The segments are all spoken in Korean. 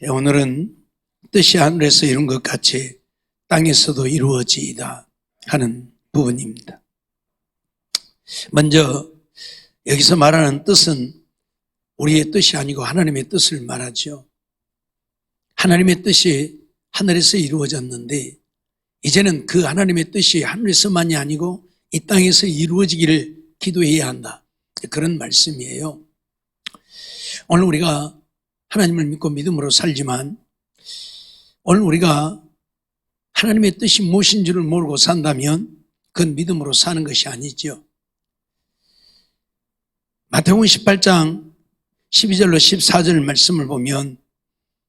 오늘은 뜻이 하늘에서 이룬 것 같이 땅에서도 이루어지이다 하는 부분입니다. 먼저 여기서 말하는 뜻은 우리의 뜻이 아니고 하나님의 뜻을 말하죠. 하나님의 뜻이 하늘에서 이루어졌는데 이제는 그 하나님의 뜻이 하늘에서만이 아니고 이 땅에서 이루어지기를 기도해야 한다. 그런 말씀이에요. 오늘 우리가 하나님을 믿고 믿음으로 살지만 오늘 우리가 하나님의 뜻이 무엇인 줄을 모르고 산다면 그건 믿음으로 사는 것이 아니죠. 마태복음 18장 12절로 14절 말씀을 보면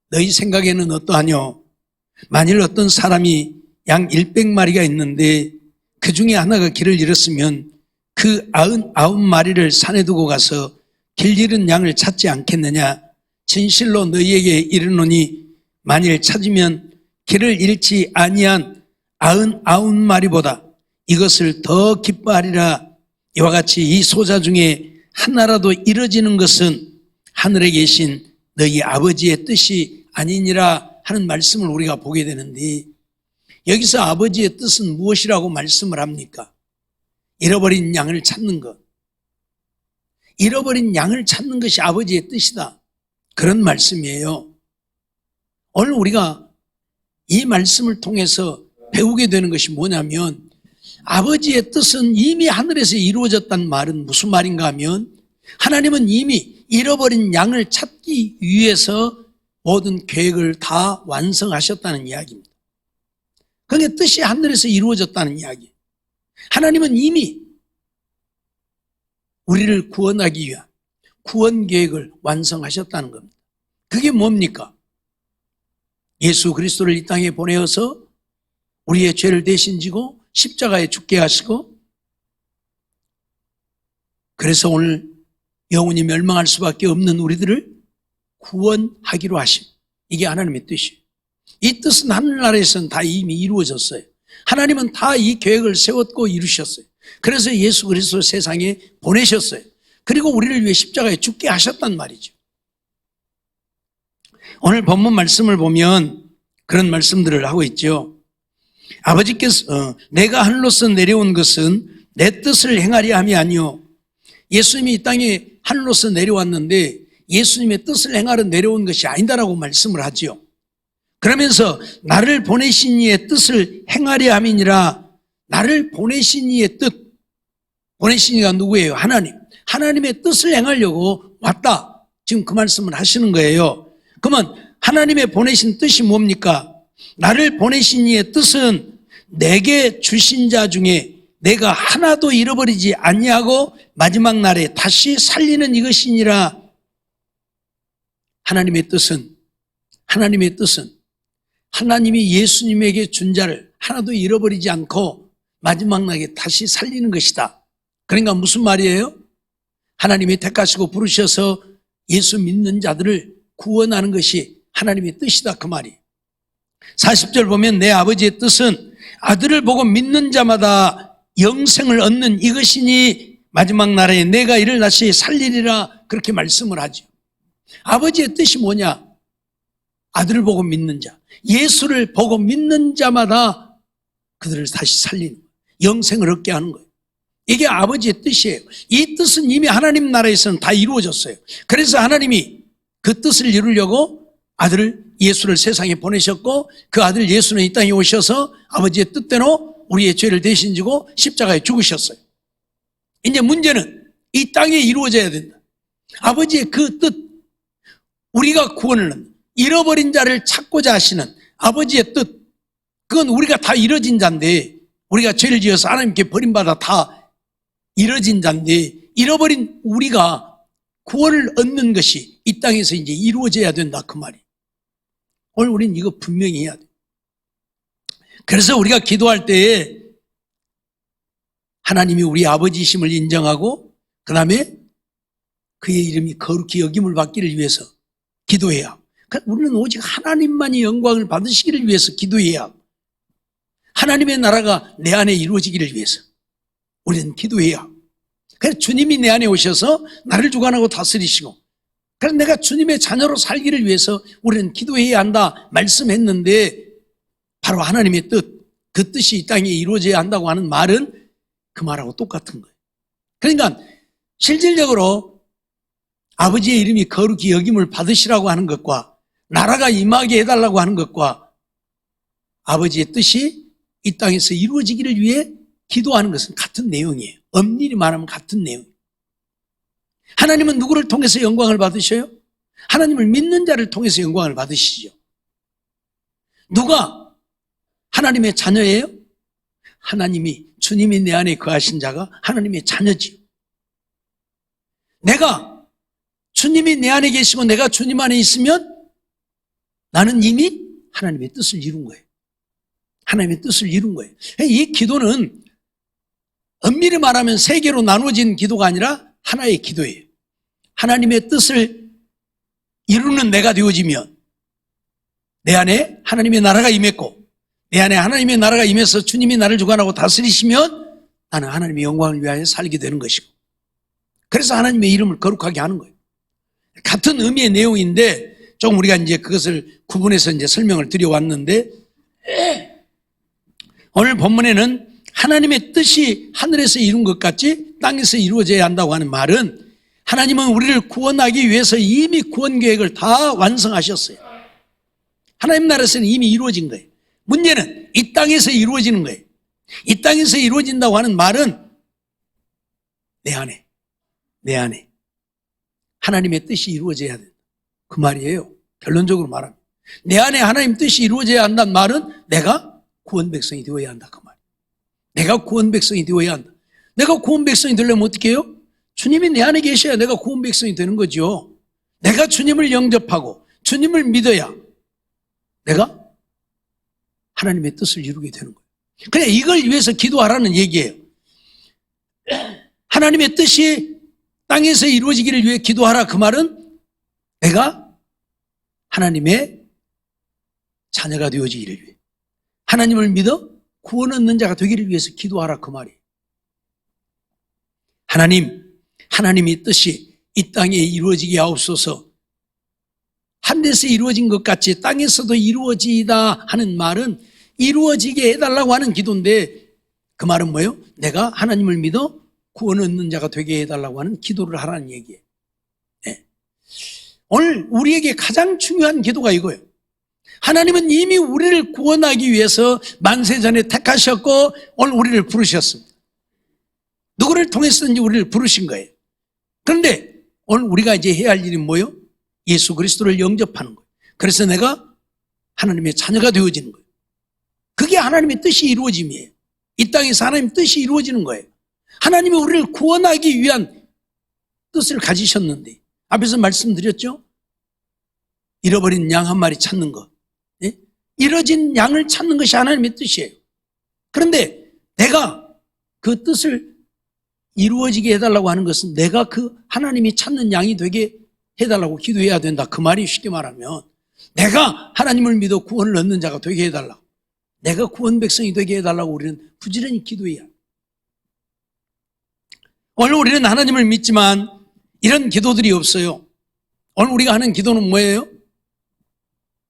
너희 생각에는 어떠하뇨? 만일 어떤 사람이 양 100마리가 있는데 그 중에 하나가 길을 잃었으면 그 99마리를 산에 두고 가서 길 잃은 양을 찾지 않겠느냐? 진실로 너희에게 이르노니 만일 찾으면 길을 잃지 아니한 99마리보다 이것을 더 기뻐하리라. 이와 같이 이 소자 중에 하나라도 이뤄지는 것은 하늘에 계신 너희 아버지의 뜻이 아니니라 하는 말씀을 우리가 보게 되는데 여기서 아버지의 뜻은 무엇이라고 말씀을 합니까? 잃어버린 양을 찾는 것. 잃어버린 양을 찾는 것이 아버지의 뜻이다. 그런 말씀이에요. 오늘 우리가 이 말씀을 통해서 배우게 되는 것이 뭐냐면 아버지의 뜻은 이미 하늘에서 이루어졌다는 말은 무슨 말인가 하면 하나님은 이미 잃어버린 양을 찾기 위해서 모든 계획을 다 완성하셨다는 이야기입니다. 그게 뜻이 하늘에서 이루어졌다는 이야기. 하나님은 이미 우리를 구원하기 위한 구원 계획을 완성하셨다는 겁니다. 그게 뭡니까? 예수 그리스도를 이 땅에 보내어서 우리의 죄를 대신 지고 십자가에 죽게 하시고 그래서 오늘 영원히 멸망할 수밖에 없는 우리들을 구원하기로 하심. 이게 하나님의 뜻이에요. 이 뜻은 하늘나라에서는 다 이미 이루어졌어요. 하나님은 다 이 계획을 세웠고 이루셨어요. 그래서 예수 그리스도 세상에 보내셨어요. 그리고 우리를 위해 십자가에 죽게 하셨단 말이죠. 오늘 본문 말씀을 보면 그런 말씀들을 하고 있죠. 아버지께서 내가 하늘로서 내려온 것은 내 뜻을 행하려 함이 아니요. 예수님이 이 땅에 하늘로서 내려왔는데 예수님의 뜻을 행하러 내려온 것이 아니다라고 말씀을 하죠. 그러면서 나를 보내신 이의 뜻을 행하려 함이니라. 나를 보내신 이의 뜻. 보내신 이가 누구예요? 하나님. 하나님의 뜻을 행하려고 왔다. 지금 그 말씀을 하시는 거예요. 그러면 하나님의 보내신 뜻이 뭡니까? 나를 보내신 이의 뜻은 내게 주신 자 중에 내가 하나도 잃어버리지 아니하고 마지막 날에 다시 살리는 이것이니라. 하나님의 뜻은 하나님이 예수님에게 준 자를 하나도 잃어버리지 않고 마지막 날에 다시 살리는 것이다. 그러니까 무슨 말이에요? 하나님이 택하시고 부르셔서 예수 믿는 자들을 구원하는 것이 하나님의 뜻이다 그 말이에요. 40절 보면 내 아버지의 뜻은 아들을 보고 믿는 자마다 영생을 얻는 이것이니 마지막 날에 내가 이를 다시 살리리라 그렇게 말씀을 하죠. 아버지의 뜻이 뭐냐? 아들을 보고 믿는 자, 예수를 보고 믿는 자마다 그들을 다시 살리는 거예요. 영생을 얻게 하는 거예요. 이게 아버지의 뜻이에요. 이 뜻은 이미 하나님 나라에서는 다 이루어졌어요. 그래서 하나님이 그 뜻을 이루려고 아들을 예수를 세상에 보내셨고 그 아들 예수는 이 땅에 오셔서 아버지의 뜻대로 우리의 죄를 대신 지고 십자가에 죽으셨어요. 이제 문제는 이 땅에 이루어져야 된다. 아버지의 그 뜻, 우리가 구원을 얻는 잃어버린 자를 찾고자 하시는 아버지의 뜻, 그건 우리가 다 이뤄진 자인데 우리가 죄를 지어서 하나님께 버림받아 다 이뤄진 자인데 잃어버린 우리가 구원을 얻는 것이 이 땅에서 이제 이루어져야 된다 그 말이에요. 오늘 우리는 이거 분명히 해야 돼요. 그래서 우리가 기도할 때에 하나님이 우리 아버지이심을 인정하고 그 다음에 그의 이름이 거룩히 여김을 받기를 위해서 기도해야 하고 우리는 오직 하나님만이 영광을 받으시기를 위해서 기도해야 하고 하나님의 나라가 내 안에 이루어지기를 위해서 우리는 기도해야 하고 그래서 주님이 내 안에 오셔서 나를 주관하고 다스리시고 그래서 내가 주님의 자녀로 살기를 위해서 우리는 기도해야 한다 말씀했는데, 바로 하나님의 뜻, 그 뜻이 이 땅에 이루어져야 한다고 하는 말은 그 말하고 똑같은 거예요. 그러니까 실질적으로 아버지의 이름이 거룩히 여김을 받으시라고 하는 것과 나라가 임하게 해달라고 하는 것과 아버지의 뜻이 이 땅에서 이루어지기를 위해 기도하는 것은 같은 내용이에요. 엄밀히 말하면 같은 내용이에요. 하나님은 누구를 통해서 영광을 받으셔요? 하나님을 믿는 자를 통해서 영광을 받으시죠. 누가 하나님의 자녀예요? 하나님이, 주님이 내 안에 거하신 자가 하나님의 자녀지요. 내가 주님이 내 안에 계시고 내가 주님 안에 있으면 나는 이미 하나님의 뜻을 이룬 거예요. 하나님의 뜻을 이룬 거예요. 이 기도는 엄밀히 말하면 세 개로 나누어진 기도가 아니라 하나의 기도예요. 하나님의 뜻을 이루는 내가 되어지면 내 안에 하나님의 나라가 임했고, 내 안에 하나님의 나라가 임해서 주님이 나를 주관하고 다스리시면 나는 하나님의 영광을 위하여 살게 되는 것이고, 그래서 하나님의 이름을 거룩하게 하는 거예요. 같은 의미의 내용인데 조금 우리가 이제 그것을 구분해서 이제 설명을 드려왔는데, 오늘 본문에는 하나님의 뜻이 하늘에서 이룬 것 같이 땅에서 이루어져야 한다고 하는 말은, 하나님은 우리를 구원하기 위해서 이미 구원 계획을 다 완성하셨어요. 하나님 나라에서는 이미 이루어진 거예요. 문제는 이 땅에서 이루어지는 거예요. 이 땅에서 이루어진다고 하는 말은 내 안에 하나님의 뜻이 이루어져야 된다, 그 말이에요. 결론적으로 말하면 내 안에 하나님 뜻이 이루어져야 한다는 말은 내가 구원 백성이 되어야 한다, 그 말이에요. 내가 구원 백성이 되어야 한다. 내가 구원 백성이 되려면 어떻게 해요? 주님이 내 안에 계셔야 내가 구원 백성이 되는 거죠. 내가 주님을 영접하고 주님을 믿어야 내가 하나님의 뜻을 이루게 되는 거예요. 그래, 이걸 위해서 기도하라는 얘기예요. 하나님의 뜻이 땅에서 이루어지기를 위해 기도하라, 그 말은 내가 하나님의 자녀가 되어지기를 위해, 하나님을 믿어 구원 얻는 자가 되기를 위해서 기도하라, 그 말이에요. 하나님의 뜻이 이 땅에 이루어지게 하옵소서. 하늘에서 이루어진 것 같이 땅에서도 이루어지다 하는 말은 이루어지게 해달라고 하는 기도인데, 그 말은 뭐예요? 내가 하나님을 믿어 구원 얻는 자가 되게 해달라고 하는 기도를 하라는 얘기예요. 네. 오늘 우리에게 가장 중요한 기도가 이거예요. 하나님은 이미 우리를 구원하기 위해서 만세전에 택하셨고 오늘 우리를 부르셨습니다. 누구를 통해서든지 우리를 부르신 거예요. 그런데 오늘 우리가 이제 해야 할 일이 뭐예요? 예수 그리스도를 영접하는 거예요. 그래서 내가 하나님의 자녀가 되어지는 거예요. 그게 하나님의 뜻이 이루어짐이에요. 이 땅에서 하나님의 뜻이 이루어지는 거예요. 하나님이 우리를 구원하기 위한 뜻을 가지셨는데, 앞에서 말씀드렸죠? 잃어버린 양 한 마리 찾는 것, 예? 잃어진 양을 찾는 것이 하나님의 뜻이에요. 그런데 내가 그 뜻을 이루어지게 해달라고 하는 것은 내가 그 하나님이 찾는 양이 되게 해달라고 기도해야 된다, 그 말이 쉽게 말하면 내가 하나님을 믿어 구원을 얻는 자가 되게 해달라고, 내가 구원 백성이 되게 해달라고 우리는 부지런히 기도해야 합니다. 오늘 우리는 하나님을 믿지만 이런 기도들이 없어요. 오늘 우리가 하는 기도는 뭐예요?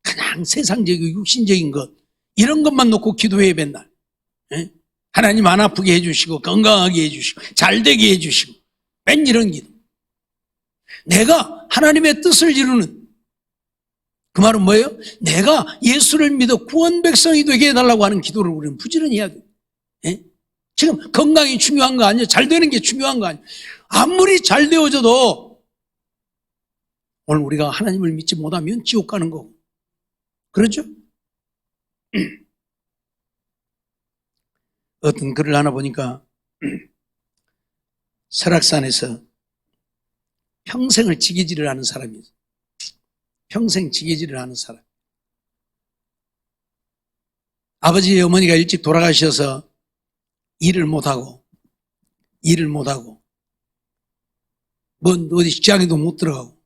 그냥 세상적이고 육신적인 것, 이런 것만 놓고 기도해야 맨날. 예? 하나님 안 아프게 해주시고 건강하게 해주시고 잘되게 해주시고 맨 이런 기도. 내가 하나님의 뜻을 이루는, 그 말은 뭐예요? 내가 예수를 믿어 구원 백성이 되게 해달라고 하는 기도를 우리는 부지런히 해야 돼요. 예? 지금 건강이 중요한 거 아니에요? 잘 되는 게 중요한 거 아니에요? 아무리 잘 되어져도 오늘 우리가 하나님을 믿지 못하면 지옥 가는 거고, 그렇죠? 어떤 글을 하나 보니까 설악산에서 평생을 지게질을 하는 사람이 있어요. 평생 지게질을 하는 사람. 아버지 어머니가 일찍 돌아가셔서 일을 못하고 뭐 어디 직장에도 못 들어가고,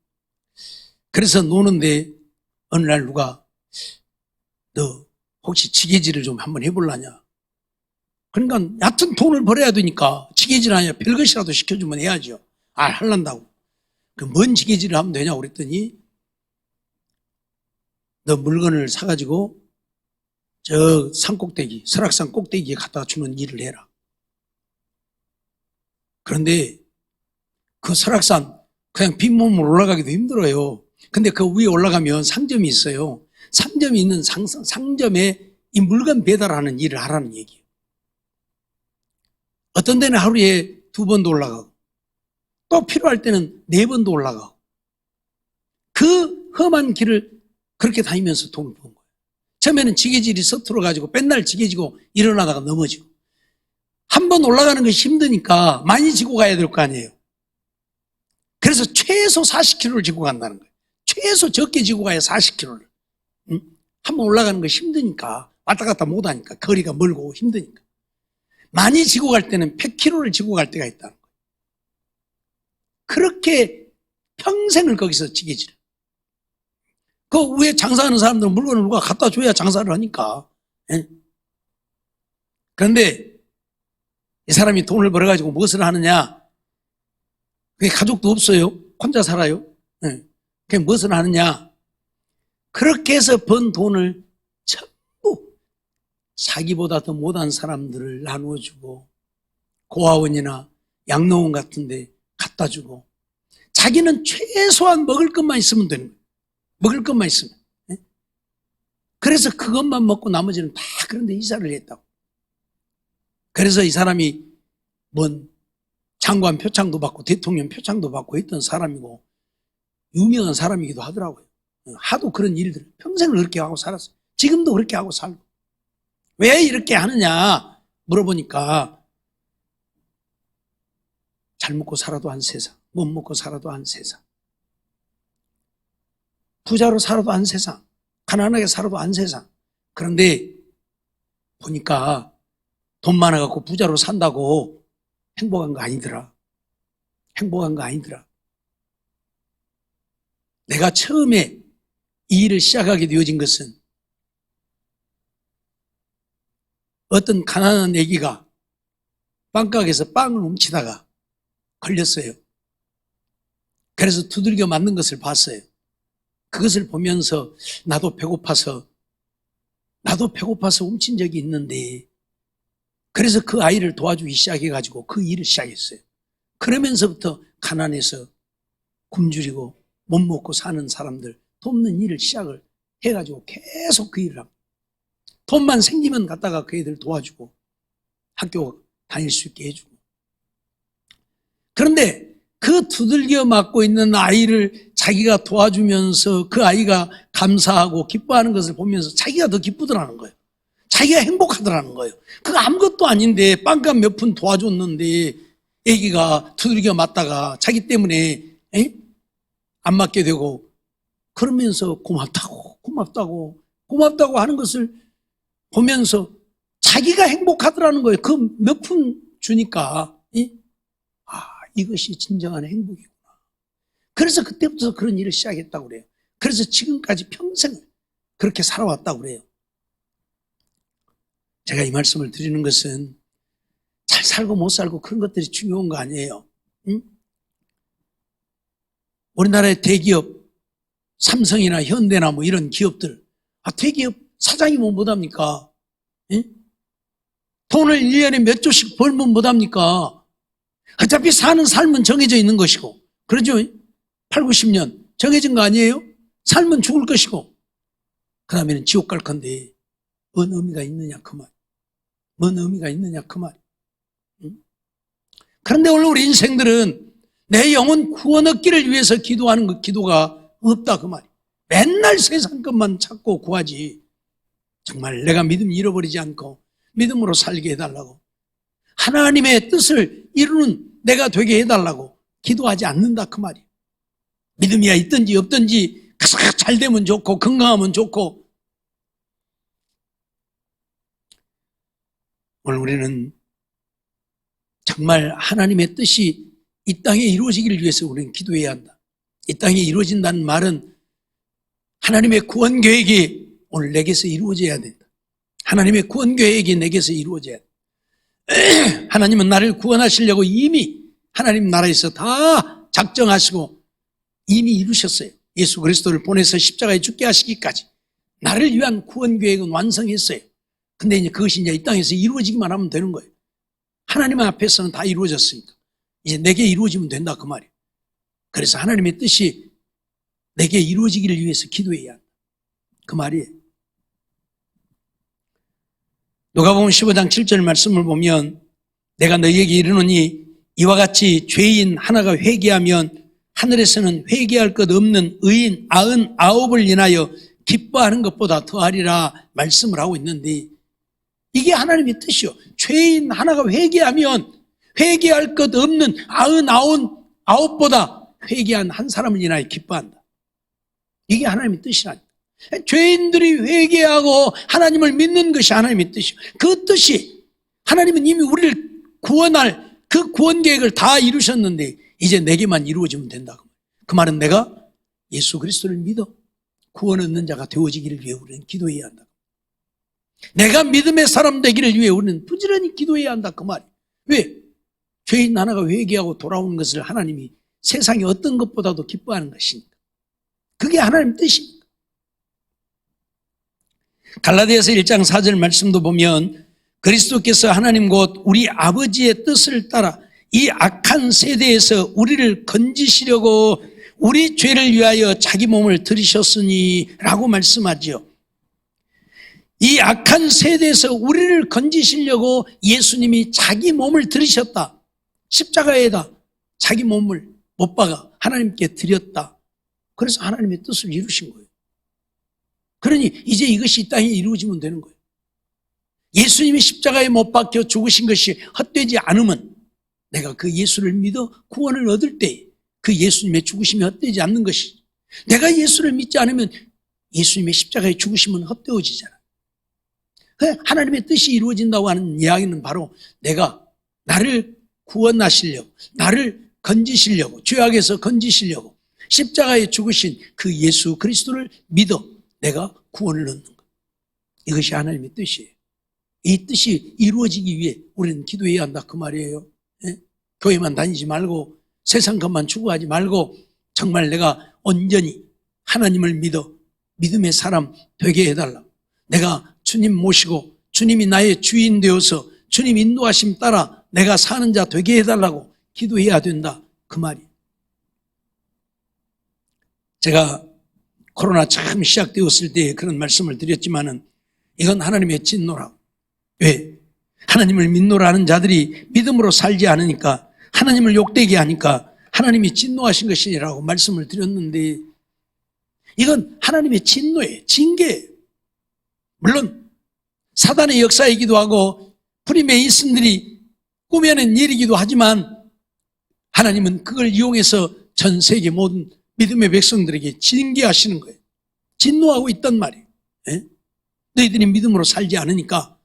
그래서 노는데 어느 날 누가 너 혹시 지게질을 좀 한번 해볼라냐. 그러니까 얕은 돈을 벌어야 되니까 지게질 아니야 별것이라도 시켜주면 해야죠. 할란다고. 그 뭔 지게질을 하면 되냐고 그랬더니 너 물건을 사가지고 저 산꼭대기, 설악산 꼭대기에 갖다 주는 일을 해라. 그런데 그 설악산 그냥 빈몸으로 올라가기도 힘들어요. 근데 그 위에 올라가면 상점이 있어요. 상점이 있는 상점에 이 물건 배달하는 일을 하라는 얘기예요. 어떤 데는 하루에 2번도 올라가고 또 필요할 때는 4번도 올라가고 그 험한 길을 그렇게 다니면서 돈을 번 거예요. 처음에는 지게질이 서툴어가지고 맨날 지게지고 일어나다가 넘어지고 한 번 올라가는 것이 힘드니까 많이 지고 가야 될 거 아니에요. 그래서 최소 40km를 지고 간다는 거예요. 최소 적게 지고 가야 40km를. 한 번 올라가는 것이 힘드니까 왔다 갔다 못하니까 거리가 멀고 힘드니까 많이 지고 갈 때는 100km를 지고 갈 때가 있다는 거예요. 그렇게 평생을 거기서 지게질. 그 위에 장사하는 사람들은 물건을 누가 갖다 줘야 장사를 하니까. 그런데 이 사람이 돈을 벌어가지고 무엇을 하느냐? 그게 가족도 없어요. 혼자 살아요. 그게 무엇을 하느냐? 그렇게 해서 번 돈을 전부 자기보다 더 못한 사람들을 나누어주고 고아원이나 양로원 같은 데 갖다 주고 자기는 최소한 먹을 것만 있으면 되는 거예요. 먹을 것만 있으면. 그래서 그것만 먹고 나머지는 다 그런데 이사를 했다고. 그래서 이 사람이 뭔 장관 표창도 받고 대통령 표창도 받고 했던 사람이고 유명한 사람이기도 하더라고요. 하도 그런 일들을 평생을 그렇게 하고 살았어요. 지금도 그렇게 하고 살고. 왜 이렇게 하느냐 물어보니까 잘 먹고 살아도 한 세상, 못 먹고 살아도 한 세상, 부자로 살아도 한 세상, 가난하게 살아도 한 세상. 그런데 보니까 돈 많아갖고 부자로 산다고 행복한 거 아니더라. 행복한 거 아니더라. 내가 처음에 이 일을 시작하게 되어진 것은 어떤 가난한 애기가 빵가게에서 빵을 훔치다가 걸렸어요. 그래서 두들겨 맞는 것을 봤어요. 그것을 보면서 나도 배고파서 훔친 적이 있는데 그래서 그 아이를 도와주기 시작해가지고 그 일을 시작했어요. 그러면서부터 가난해서 굶주리고 못 먹고 사는 사람들 돕는 일을 시작을 해가지고 계속 그 일을 하고 돈만 생기면 갖다가 그 애들 도와주고 학교 다닐 수 있게 해주고. 그런데 그 두들겨 맞고 있는 아이를 자기가 도와주면서 그 아이가 감사하고 기뻐하는 것을 보면서 자기가 더 기쁘더라는 거예요. 자기가 행복하더라는 거예요. 그거 아무것도 아닌데 빵값 몇 푼 도와줬는데 애기가 두들겨 맞다가 자기 때문에 안 맞게 되고 그러면서 고맙다고 하는 것을 보면서 자기가 행복하더라는 거예요. 그 몇 푼 주니까 이것이 진정한 행복이구나. 그래서 그때부터 그런 일을 시작했다고 그래요. 그래서 지금까지 평생을 그렇게 살아왔다고 그래요. 제가 이 말씀을 드리는 것은 잘 살고 못 살고 그런 것들이 중요한 거 아니에요. 우리나라의 대기업 삼성이나 현대나 뭐 이런 기업들 대기업 사장이 뭐 못합니까? 돈을 1년에 몇 조씩 벌면 못합니까? 어차피 사는 삶은 정해져 있는 것이고 그러죠? 8, 90년 정해진 거 아니에요? 삶은 죽을 것이고 그 다음에는 지옥 갈 건데 뭔 의미가 있느냐 그 말. 뭔 의미가 있느냐 그 말. 그런데 오늘 우리 인생들은 내 영혼 구원 얻기를 위해서 기도하는 그 기도가 없다 그 말이. 맨날 세상 것만 찾고 구하지. 정말 내가 믿음 잃어버리지 않고 믿음으로 살게 해달라고 하나님의 뜻을 이루는 내가 되게 해달라고 기도하지 않는다 그 말이에요. 믿음이야 있든지 없든지 잘 되면 좋고 건강하면 좋고. 오늘 우리는 정말 하나님의 뜻이 이 땅에 이루어지기를 위해서 우리는 기도해야 한다. 이 땅에 이루어진다는 말은 하나님의 구원 계획이 오늘 내게서 이루어져야 된다. 하나님의 구원 계획이 내게서 이루어져야 된다. 하나님은 나를 구원하시려고 이미 하나님 나라에서 다 작정하시고 이미 이루셨어요. 예수 그리스도를 보내서 십자가에 죽게 하시기까지 나를 위한 구원 계획은 완성했어요. 근데 이제 그것이 이제 이 땅에서 이루어지기만 하면 되는 거예요. 하나님 앞에서는 다 이루어졌으니까 이제 내게 이루어지면 된다 그 말이에요. 그래서 하나님의 뜻이 내게 이루어지기를 위해서 기도해야 한다 그 말이에요. 누가복음 15장 7절 말씀을 보면 내가 너희에게 이르노니 이와 같이 죄인 하나가 회개하면 하늘에서는 회개할 것 없는 의인 99을 인하여 기뻐하는 것보다 더하리라 말씀을 하고 있는데 이게 하나님의 뜻이요. 죄인 하나가 회개하면 회개할 것 없는 99보다 회개한 한 사람을 인하여 기뻐한다. 이게 하나님의 뜻이라니까. 죄인들이 회개하고 하나님을 믿는 것이 하나님의 뜻이요. 그 뜻이 하나님은 이미 우리를 구원할 그 구원 계획을 다 이루셨는데 이제 내게만 이루어지면 된다. 그 말은 내가 예수 그리스도를 믿어 구원 얻는 자가 되어지기를 위해 우리는 기도해야 한다. 내가 믿음의 사람 되기를 위해 우리는 부지런히 기도해야 한다. 그 말이에요. 왜? 죄인 하나가 회개하고 돌아오는 것을 하나님이 세상의 어떤 것보다도 기뻐하는 것이니까. 그게 하나님 뜻입니다. 갈라디아서 1장 4절 말씀도 보면 그리스도께서 하나님 곧 우리 아버지의 뜻을 따라 이 악한 세대에서 우리를 건지시려고 우리 죄를 위하여 자기 몸을 들이셨으니 라고 말씀하죠. 이 악한 세대에서 우리를 건지시려고 예수님이 자기 몸을 들이셨다. 십자가에다 자기 몸을 못 박아 하나님께 드렸다. 그래서 하나님의 뜻을 이루신 거예요. 그러니 이제 이것이 이 땅에 이루어지면 되는 거예요. 예수님이 십자가에 못 박혀 죽으신 것이 헛되지 않으면 내가 그 예수를 믿어 구원을 얻을 때 그 예수님의 죽으심이 헛되지 않는 것이, 내가 예수를 믿지 않으면 예수님의 십자가에 죽으심은 헛되어지잖아. 하나님의 뜻이 이루어진다고 하는 이야기는 바로 내가 나를 구원하시려고, 나를 건지시려고, 죄악에서 건지시려고 십자가에 죽으신 그 예수 그리스도를 믿어 내가 구원을 얻는 것. 이것이 하나님의 뜻이에요. 이 뜻이 이루어지기 위해 우리는 기도해야 한다 그 말이에요. 교회만 다니지 말고 세상 것만 추구하지 말고 정말 내가 온전히 하나님을 믿어 믿음의 사람 되게 해달라. 내가 주님 모시고 주님이 나의 주인 되어서 주님 인도하심 따라 내가 사는 자 되게 해달라고 기도해야 된다 그 말이에요. 제가 코로나 처음 시작되었을 때 그런 말씀을 드렸지만은 이건 하나님의 진노라고. 왜? 하나님을 믿노라는 자들이 믿음으로 살지 않으니까, 하나님을 욕되게 하니까 하나님이 진노하신 것이라고 말씀을 드렸는데 이건 하나님의 진노예요. 징계예요. 물론 사단의 역사이기도 하고 프리메이슨들이 꾸며낸 일이기도 하지만 하나님은 그걸 이용해서 전 세계 모든 믿음의 백성들에게 징계하시는 거예요. 진노하고 있단 말이에요. 너희들이 믿음으로 살지 않으니까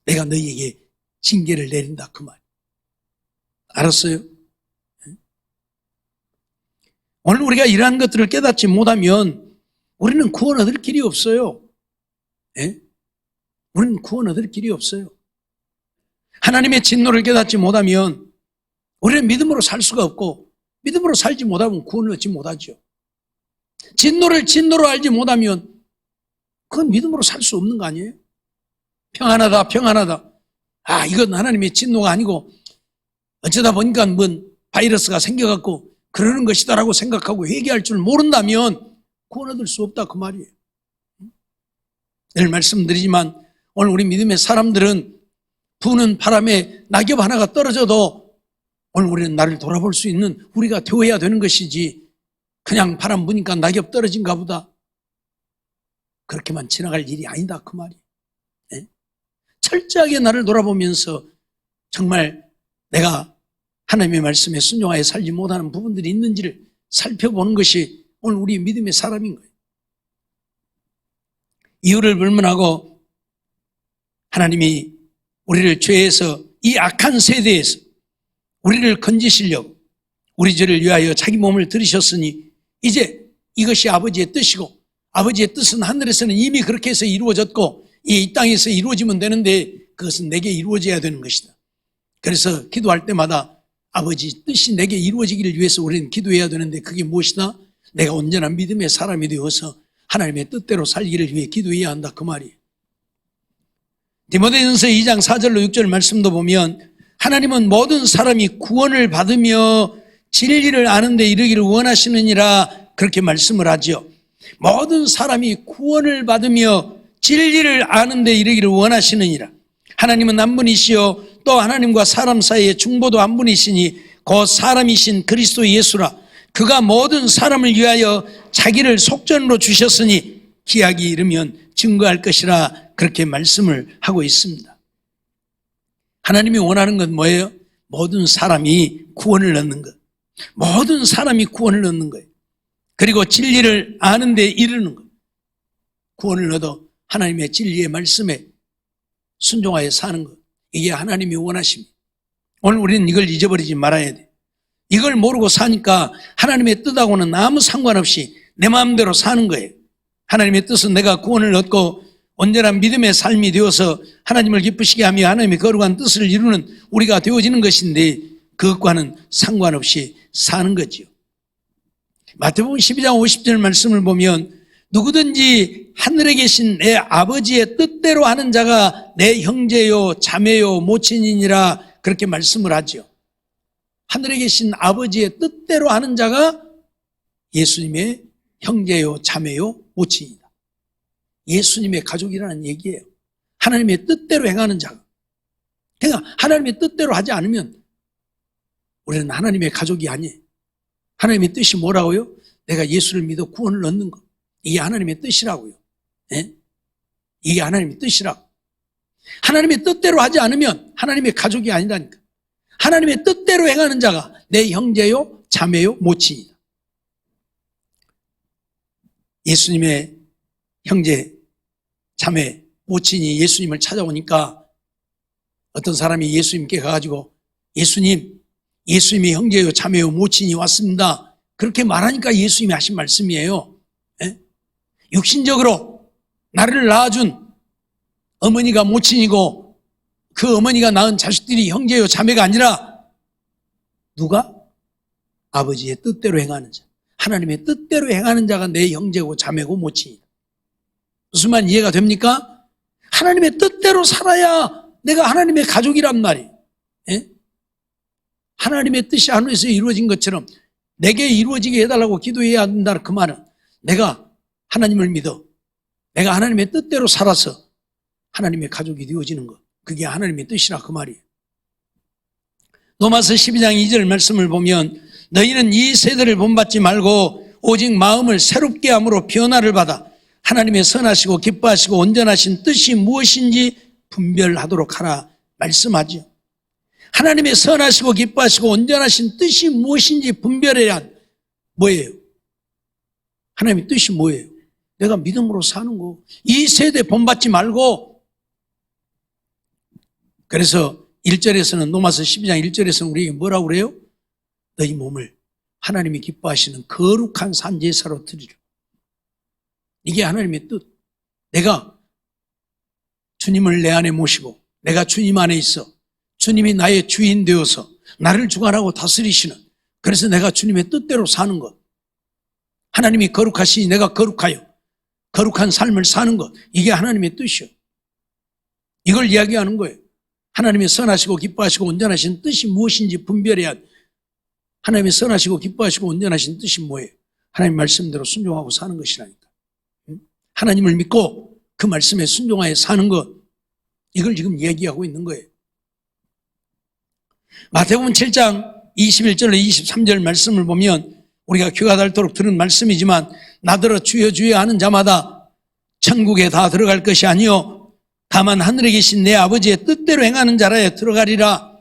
내가 너희에게 징계를 내린다 그 말. 알았어요? 오늘 우리가 이러한 것들을 깨닫지 못하면 우리는 구원 얻을 길이 없어요. 우리는 구원 얻을 길이 없어요. 하나님의 진노를 깨닫지 못하면 우리는 믿음으로 살 수가 없고, 믿음으로 살지 못하면 구원을 얻지 못하죠. 진노를 진노로 알지 못하면 그건 믿음으로 살 수 없는 거 아니에요? 평안하다 평안하다. 아, 이건 하나님의 진노가 아니고 어쩌다 보니까 뭔 바이러스가 생겨갖고 그러는 것이다라고 생각하고 회개할 줄 모른다면 구원 얻을 수 없다 그 말이에요. 늘 말씀드리지만 오늘 우리 믿음의 사람들은 부는 바람에 낙엽 하나가 떨어져도 오늘 우리는 나를 돌아볼 수 있는 우리가 되어야 되는 것이지, 그냥 바람 부니까 낙엽 떨어진가 보다 그렇게만 지나갈 일이 아니다 그 말이에요. 철저하게 나를 돌아보면서 정말 내가 하나님의 말씀에 순종하여 살지 못하는 부분들이 있는지를 살펴보는 것이 오늘 우리 믿음의 사람인 거예요. 이유를 불문하고 하나님이 우리를 죄에서, 이 악한 세대에서 우리를 건지시려고 우리 죄를 위하여 자기 몸을 들이셨으니 이제 이것이 아버지의 뜻이고, 아버지의 뜻은 하늘에서는 이미 그렇게 해서 이루어졌고 이 땅에서 이루어지면 되는데 그것은 내게 이루어져야 되는 것이다. 그래서 기도할 때마다 아버지 뜻이 내게 이루어지기를 위해서 우리는 기도해야 되는데 그게 무엇이다? 내가 온전한 믿음의 사람이 되어서 하나님의 뜻대로 살기를 위해 기도해야 한다 그 말이에요. 디모데전서 2장 4절로 6절 말씀도 보면 하나님은 모든 사람이 구원을 받으며 진리를 아는 데 이르기를 원하시느니라 그렇게 말씀을 하죠. 모든 사람이 구원을 받으며 진리를 아는 데 이르기를 원하시느니라. 하나님은 한 분이시요 또 하나님과 사람 사이에 중보도 한 분이시니 곧 사람이신 그리스도 예수라. 그가 모든 사람을 위하여 자기를 속전으로 주셨으니 기약이 이르면 증거할 것이라 그렇게 말씀을 하고 있습니다. 하나님이 원하는 건 뭐예요? 모든 사람이 구원을 얻는 것. 모든 사람이 구원을 얻는 거예요. 그리고 진리를 아는 데 이르는 것. 구원을 얻어 하나님의 진리의 말씀에 순종하여 사는 것. 이게 하나님이 원하십니다. 오늘 우리는 이걸 잊어버리지 말아야 돼. 이걸 모르고 사니까 하나님의 뜻하고는 아무 상관없이 내 마음대로 사는 거예요. 하나님의 뜻은 내가 구원을 얻고 온전한 믿음의 삶이 되어서 하나님을 기쁘시게 하며 하나님의 거룩한 뜻을 이루는 우리가 되어지는 것인데 그것과는 상관없이 사는 거지요. 마태복음 12장 50절 말씀을 보면 누구든지 하늘에 계신 내 아버지의 뜻대로 하는 자가 내 형제요 자매요 모친이니라 그렇게 말씀을 하죠. 하늘에 계신 아버지의 뜻대로 하는 자가 예수님의 형제요 자매요 모친이다. 예수님의 가족이라는 얘기예요. 하나님의 뜻대로 행하는 자가. 그러니까 하나님의 뜻대로 하지 않으면 우리는 하나님의 가족이 아니에요. 하나님의 뜻이 뭐라고요? 내가 예수를 믿어 구원을 얻는 것. 이게 하나님의 뜻이라고요. 네? 이게 하나님의 뜻이라고. 하나님의 뜻대로 하지 않으면 하나님의 가족이 아니라니까. 하나님의 뜻대로 행하는 자가 내 형제요 자매요 모친이다. 예수님의 형제 자매 모친이 예수님을 찾아오니까 어떤 사람이 예수님께 가가지고 예수님이 형제요 자매요 모친이 왔습니다. 그렇게 말하니까 예수님이 하신 말씀이에요. 예? 육신적으로 나를 낳아준 어머니가 모친이고 그 어머니가 낳은 자식들이 형제요 자매가 아니라 누가? 아버지의 뜻대로 행하는 자. 하나님의 뜻대로 행하는 자가 내 형제고 자매고 모친이다. 무슨 말 이해가 됩니까? 하나님의 뜻대로 살아야 내가 하나님의 가족이란 말이에요. 예? 하나님의 뜻이 하늘에서 이루어진 것처럼 내게 이루어지게 해달라고 기도해야 한다. 그 말은 내가 하나님을 믿어 내가 하나님의 뜻대로 살아서 하나님의 가족이 되어지는 것. 그게 하나님의 뜻이라 그 말이에요. 로마서 12장 2절 말씀을 보면 너희는 이 세대를 본받지 말고 오직 마음을 새롭게 함으로 변화를 받아 하나님의 선하시고 기뻐하시고 온전하신 뜻이 무엇인지 분별하도록 하라 말씀하죠. 하나님의 선하시고 기뻐하시고 온전하신 뜻이 무엇인지 분별해야 뭐예요? 하나님의 뜻이 뭐예요? 내가 믿음으로 사는 거. 이 세대 본받지 말고 그래서 1절에서는 로마서 12장 1절에서는 우리에게 뭐라고 그래요? 너희 몸을 하나님이 기뻐하시는 거룩한 산제사로 드리라. 이게 하나님의 뜻. 내가 주님을 내 안에 모시고 내가 주님 안에 있어 주님이 나의 주인 되어서 나를 주관하고 다스리시는 그래서 내가 주님의 뜻대로 사는 것. 하나님이 거룩하시니 내가 거룩하여 거룩한 삶을 사는 것. 이게 하나님의 뜻이요. 이걸 이야기하는 거예요. 하나님의 선하시고 기뻐하시고 온전하신 뜻이 무엇인지 분별해야 하나님의 선하시고 기뻐하시고 온전하신 뜻이 뭐예요? 하나님 말씀대로 순종하고 사는 것이라니까. 하나님을 믿고 그 말씀에 순종하여 사는 것. 이걸 지금 얘기하고 있는 거예요. 마태복음 7장 21절로 23절 말씀을 보면 우리가 귀가 닳도록 들은 말씀이지만 나더러 주여 주여 하는 자마다 천국에 다 들어갈 것이 아니요 다만 하늘에 계신 내 아버지의 뜻대로 행하는 자라야 들어가리라.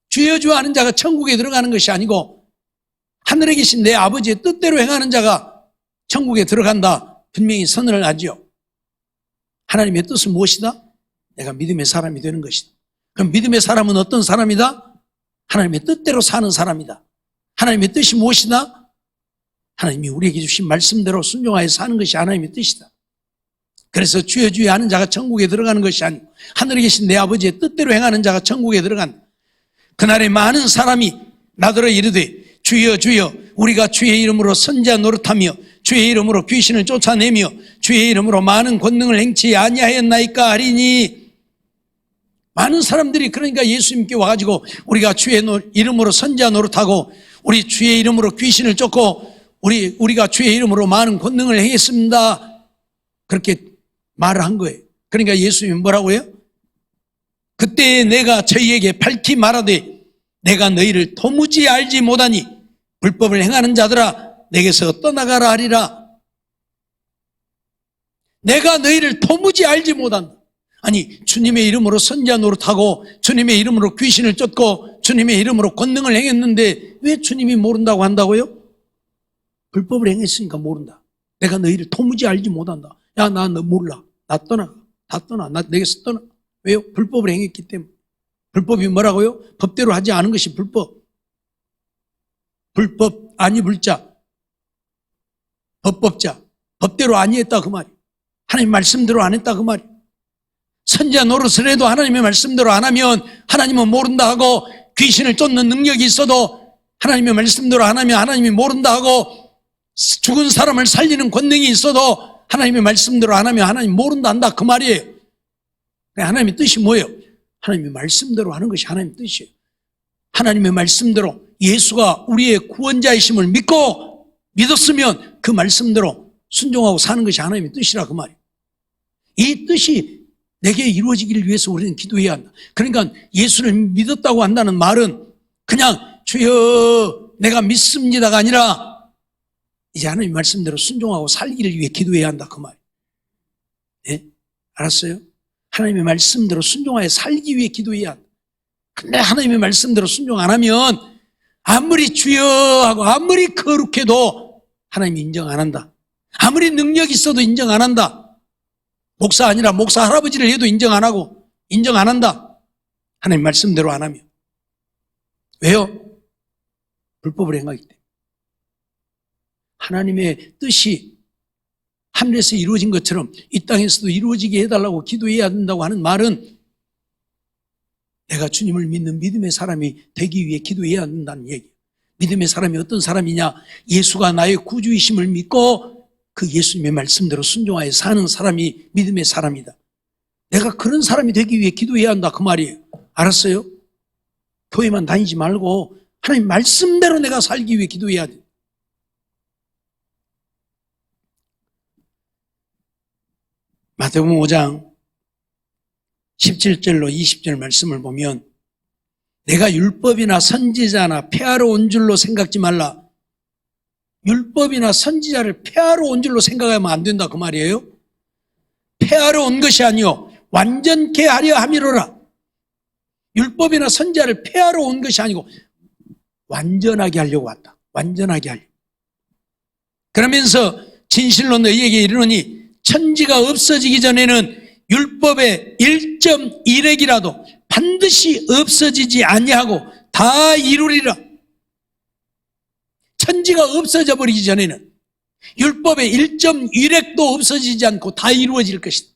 주여 주여 하는 자가 천국에 들어가는 것이 아니고 하늘에 계신 내 아버지의 뜻대로 행하는 자가 천국에 들어간다. 분명히 선언을 하죠. 하나님의 뜻은 무엇이다? 내가 믿음의 사람이 되는 것이다. 그럼 믿음의 사람은 어떤 사람이다? 하나님의 뜻대로 사는 사람이다. 하나님의 뜻이 무엇이다? 하나님이 우리에게 주신 말씀대로 순종하여 사는 것이 하나님의 뜻이다. 그래서 주여 주여 하는 자가 천국에 들어가는 것이 아니고 하늘에 계신 내 아버지의 뜻대로 행하는 자가 천국에 들어간다. 그날에 많은 사람이 나더러 이르되 주여 주여 우리가 주의 이름으로 선지자 노릇하며 주의 이름으로 귀신을 쫓아내며 주의 이름으로 많은 권능을 행치 아니하였나이까 하리니. 많은 사람들이 그러니까 예수님께 와가지고 우리가 주의 이름으로 선지자 노릇하고 우리 주의 이름으로 귀신을 쫓고 우리가 주의 이름으로 많은 권능을 행했습니다. 그렇게 말을 한 거예요. 그러니까 예수님이 뭐라고요? 그때 내가 저희에게 밝히 말하되 내가 너희를 도무지 알지 못하니 불법을 행하는 자들아 내게서 떠나가라 하리라. 내가 너희를 도무지 알지 못한다. 아니, 주님의 이름으로 선지자 노릇하고 주님의 이름으로 귀신을 쫓고 주님의 이름으로 권능을 행했는데 왜 주님이 모른다고 한다고요? 불법을 행했으니까 모른다. 내가 너희를 도무지 알지 못한다. 야, 나 너 몰라. 나 떠나. 다 떠나. 나 내게서 떠나. 왜요? 불법을 행했기 때문에. 불법이 뭐라고요? 법대로 하지 않은 것이 불법. 불법 아니 불자. 법법자. 법대로 아니했다 그 말이에요. 하나님 말씀대로 안 했다 그 말이에요. 선지자 노릇을 해도 하나님의 말씀대로 안 하면 하나님은 모른다 하고, 귀신을 쫓는 능력이 있어도 하나님의 말씀대로 안 하면 하나님이 모른다 하고, 죽은 사람을 살리는 권능이 있어도 하나님의 말씀대로 안 하면 하나님 모른다 한다 그 말이에요. 하나님의 뜻이 뭐예요? 하나님의 말씀대로 하는 것이 하나님의 뜻이에요. 하나님의 말씀대로 예수가 우리의 구원자이심을 믿었으면 그 말씀대로 순종하고 사는 것이 하나님의 뜻이라 그 말이에요. 이 뜻이 내게 이루어지기를 위해서 우리는 기도해야 한다. 그러니까 예수를 믿었다고 한다는 말은 그냥 주여 내가 믿습니다가 아니라 이제 하나님 말씀대로 순종하고 살기를 위해 기도해야 한다 그 말이에요. 네? 알았어요? 하나님의 말씀대로 순종하여 살기 위해 기도해야 한다. 근데 하나님의 말씀대로 순종 안 하면 아무리 주여 하고 아무리 거룩해도 하나님이 인정 안 한다. 아무리 능력이 있어도 인정 안 한다. 목사 아니라 목사 할아버지를 해도 인정 안 하고 인정 안 한다. 하나님 말씀대로 안 하면. 왜요? 불법을 행하기 때문에. 하나님의 뜻이 하늘에서 이루어진 것처럼 이 땅에서도 이루어지게 해달라고 기도해야 된다고 하는 말은 내가 주님을 믿는 믿음의 사람이 되기 위해 기도해야 한다는 얘기예요. 믿음의 사람이 어떤 사람이냐? 예수가 나의 구주이심을 믿고 그 예수님의 말씀대로 순종하여 사는 사람이 믿음의 사람이다. 내가 그런 사람이 되기 위해 기도해야 한다 그 말이에요. 알았어요? 교회만 다니지 말고 하나님 말씀대로 내가 살기 위해 기도해야 돼. 마태복음 5장 17절로 20절 말씀을 보면 내가 율법이나 선지자나 폐하러 온 줄로 생각지 말라. 율법이나 선지자를 폐하러 온 줄로 생각하면 안 된다 그 말이에요. 폐하러 온 것이 아니요 완전케 하려 함이로라. 율법이나 선지자를 폐하러 온 것이 아니고 완전하게 하려고 왔다. 완전하게 하려고. 그러면서 진실로 너희에게 이르노니 천지가 없어지기 전에는 율법의 1.1획이라도 반드시 없어지지 아니하고 다 이루리라. 천지가 없어져 버리기 전에는 율법의 1.1획도 없어지지 않고 다 이루어질 것이다.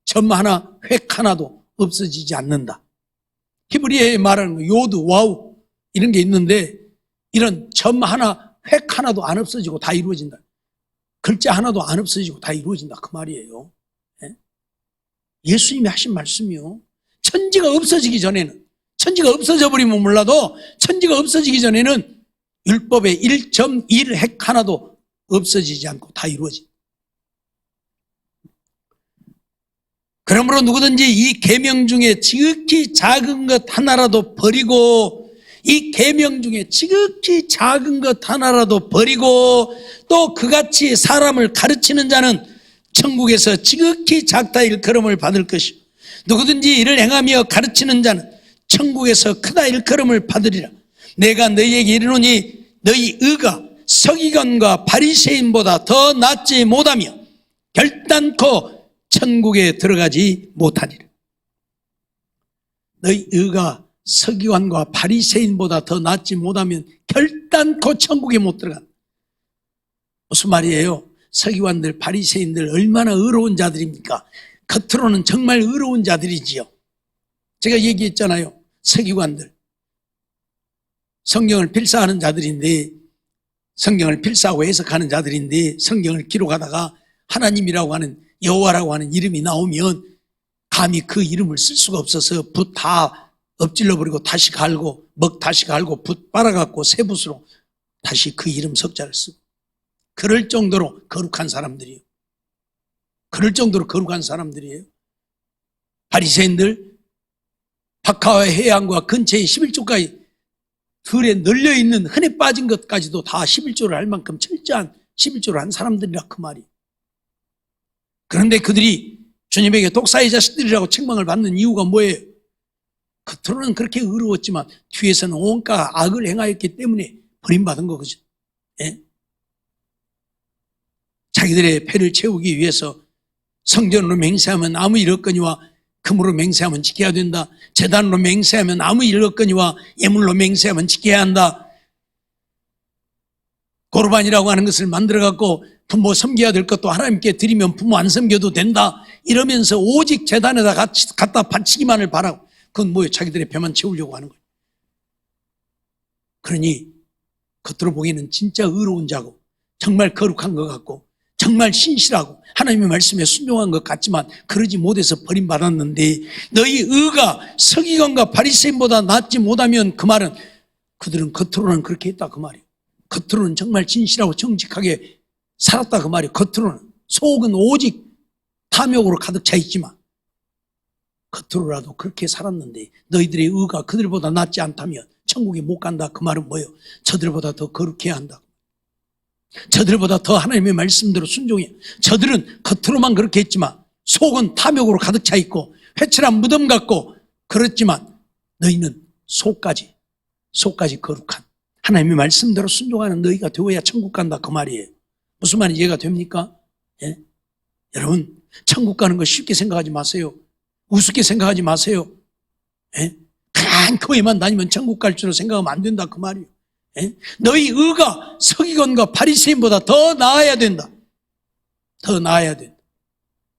점 하나, 획 하나도 없어지지 않는다. 히브리어에 말하는 요드, 와우 이런 게 있는데 이런 점 하나, 획 하나도 안 없어지고 다 이루어진다. 글자 하나도 안 없어지고 다 이루어진다 그 말이에요. 예수님이 하신 말씀이요. 천지가 없어지기 전에는, 천지가 없어져 버리면 몰라도 천지가 없어지기 전에는 율법의 1.1획 하나도 없어지지 않고 다 이루어진다. 그러므로 누구든지 이 계명 중에 지극히 작은 것 하나라도 버리고, 이 계명 중에 지극히 작은 것 하나라도 버리고 또 그같이 사람을 가르치는 자는 천국에서 지극히 작다 일컬음을 받을 것이요 누구든지 이를 행하며 가르치는 자는 천국에서 크다 일컬음을 받으리라. 내가 너희에게 이르노니 너희 의가 서기관과 바리새인보다 더 낫지 못하며 결단코 천국에 들어가지 못하리라. 너희 의가 서기관과 바리새인보다 더 낫지 못하면 결단코 천국에 못 들어간다. 무슨 말이에요? 서기관들, 바리새인들 얼마나 의로운 자들입니까? 겉으로는 정말 의로운 자들이지요. 제가 얘기했잖아요. 서기관들. 성경을 필사하는 자들인데, 성경을 필사하고 해석하는 자들인데, 성경을 기록하다가 하나님이라고 하는, 여호와라고 하는 이름이 나오면 감히 그 이름을 쓸 수가 없어서 붓 다 엎질러 버리고 다시 갈고, 먹 다시 갈고, 붓 빨아갖고 새 붓으로 다시 그 이름 석자를 쓰고, 그럴 정도로 거룩한 사람들이에요. 그럴 정도로 거룩한 사람들이에요. 바리새인들, 박하와 해안과 근처에 11조까지 들에 널려있는 흔해 빠진 것까지도 다 11조를 할 만큼 철저한 11조를 한 사람들이라 그 말이에요. 그런데 그들이 주님에게 독사의 자식들이라고 책망을 받는 이유가 뭐예요? 겉으로는 그렇게 의로웠지만 뒤에서는 온갖 악을 행하였기 때문에 버림받은 거죠. 예? 자기들의 패를 채우기 위해서 성전으로 맹세하면 아무 일 없거니와 금으로 맹세하면 지켜야 된다. 제단으로 맹세하면 아무 일 없거니와 예물로 맹세하면 지켜야 한다. 고르반이라고 하는 것을 만들어갖고 부모 섬겨야 될 것도 하나님께 드리면 부모 안 섬겨도 된다. 이러면서 오직 제단에다 갖다 바치기만을 바라고, 그건 뭐예요? 자기들의 배만 채우려고 하는 거예요. 그러니 겉으로 보기에는 진짜 의로운 자고 정말 거룩한 것 같고 정말 신실하고 하나님의 말씀에 순종한 것 같지만 그러지 못해서 버림받았는데, 너희 의가 서기관과 바리새인보다 낫지 못하면, 그 말은 그들은 겉으로는 그렇게 했다 그 말이에요. 겉으로는 정말 진실하고 정직하게 살았다 그 말이에요. 겉으로는. 속은 오직 탐욕으로 가득 차 있지만 겉으로라도 그렇게 살았는데 너희들의 의가 그들보다 낫지 않다면 천국에 못 간다 그 말은 뭐예요? 저들보다 더 거룩해야 한다. 저들보다 더 하나님의 말씀대로 순종해. 저들은 겉으로만 그렇게 했지만 속은 탐욕으로 가득 차 있고 회칠한 무덤 같고 그렇지만 너희는 속까지 거룩한 하나님의 말씀대로 순종하는 너희가 되어야 천국 간다 그 말이에요. 무슨 말인지 이해가 됩니까? 예? 여러분, 천국 가는 거 쉽게 생각하지 마세요. 우습게 생각하지 마세요. 예? 그냥 교회만 다니면 천국 갈 줄로 생각하면 안 된다 그 말이에요. 예? 너희 의가 서기관과 바리새인보다 더 나아야 된다. 더 나아야 된다.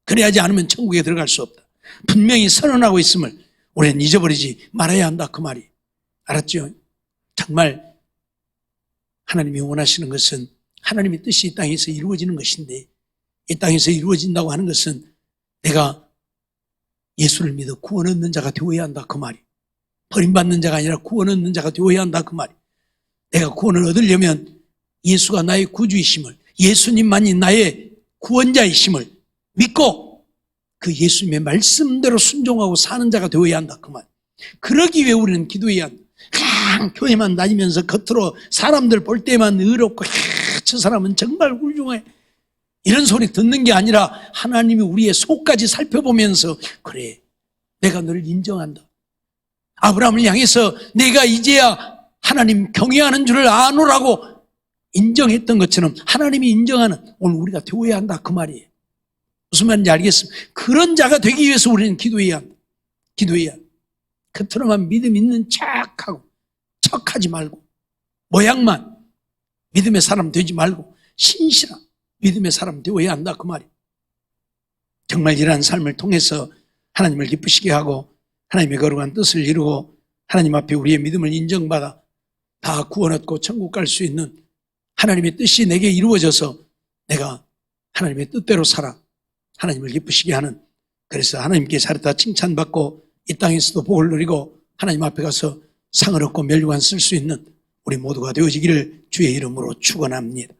그래야지 않으면 천국에 들어갈 수 없다. 분명히 선언하고 있음을 우리는 잊어버리지 말아야 한다 그 말이. 알았죠? 정말 하나님이 원하시는 것은 하나님의 뜻이 이 땅에서 이루어지는 것인데, 이 땅에서 이루어진다고 하는 것은 내가 예수를 믿어 구원 얻는 자가 되어야 한다 그 말이. 버림받는 자가 아니라 구원 얻는 자가 되어야 한다 그 말이. 내가 구원을 얻으려면 예수가 나의 구주이심을, 예수님만이 나의 구원자이심을 믿고 그 예수님의 말씀대로 순종하고 사는 자가 되어야 한다 그 말. 그러기 위해 우리는 기도해야 한다. 그냥 교회만 다니면서 겉으로 사람들 볼 때만 의롭고 저 사람은 정말 훌륭해 이런 소리 듣는 게 아니라 하나님이 우리의 속까지 살펴보면서 그래, 내가 너를 인정한다. 아브라함을 향해서 내가 이제야 하나님 경외하는 줄을 아노라고 인정했던 것처럼 하나님이 인정하는 오늘 우리가 되어야 한다 그 말이에요. 무슨 말인지 알겠습니다. 그런 자가 되기 위해서 우리는 기도해야 한다. 기도해야 한다. 겉으로만 믿음 있는 척하고 척하지 말고 모양만 믿음의 사람 되지 말고 신실한 믿음의 사람 되어야 한다 그 말이에요. 정말 이러한 삶을 통해서 하나님을 기쁘시게 하고 하나님의 거룩한 뜻을 이루고 하나님 앞에 우리의 믿음을 인정받아 다 구원 얻고 천국 갈 수 있는 하나님의 뜻이 내게 이루어져서 내가 하나님의 뜻대로 살아 하나님을 기쁘시게 하는, 그래서 하나님께 잘했다 칭찬받고 이 땅에서도 복을 누리고 하나님 앞에 가서 상을 얻고 멸류관 쓸 수 있는 우리 모두가 되어지기를 주의 이름으로 축원합니다.